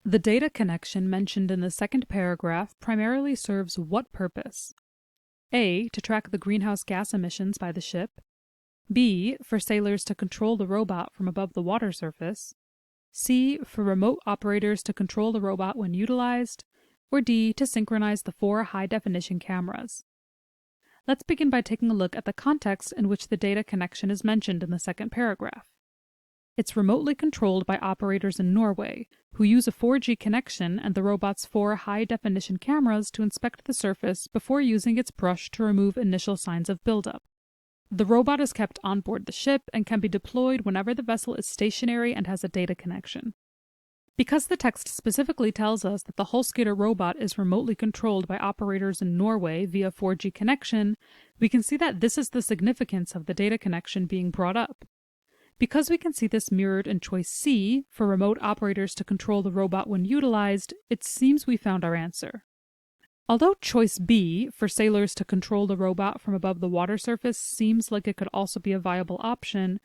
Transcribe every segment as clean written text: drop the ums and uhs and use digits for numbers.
The data connection mentioned in the second paragraph primarily serves what purpose? A. To track the greenhouse gas emissions by the ship. B. For sailors to control the robot from above the water surface. C. For remote operators to control the robot when utilized. Or D. To synchronize the 4 high-definition cameras. Let's begin by taking a look at the context in which the data connection is mentioned in the second paragraph. It's remotely controlled by operators in Norway, who use a 4G connection and the robot's 4 high-definition cameras to inspect the surface before using its brush to remove initial signs of buildup. The robot is kept on board the ship and can be deployed whenever the vessel is stationary and has a data connection. Because the text specifically tells us that the Hulskater robot is remotely controlled by operators in Norway via 4G connection, we can see that this is the significance of the data connection being brought up. Because we can see this mirrored in choice C, for remote operators to control the robot when utilized, it seems we found our answer. Although choice B, for sailors to control the robot from above the water surface, seems like it could also be a viable option,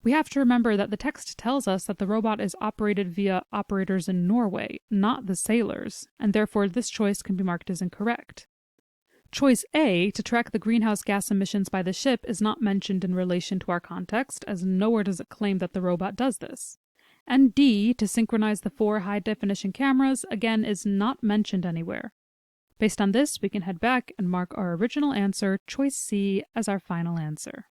we have to remember that the text tells us that the robot is operated via operators in Norway, not the sailors, and therefore this choice can be marked as incorrect. Choice A, to track the greenhouse gas emissions by the ship, is not mentioned in relation to our context, as nowhere does it claim that the robot does this. And D, to synchronize the 4 high-definition cameras, again is not mentioned anywhere. Based on this, we can head back and mark our original answer, choice C, as our final answer.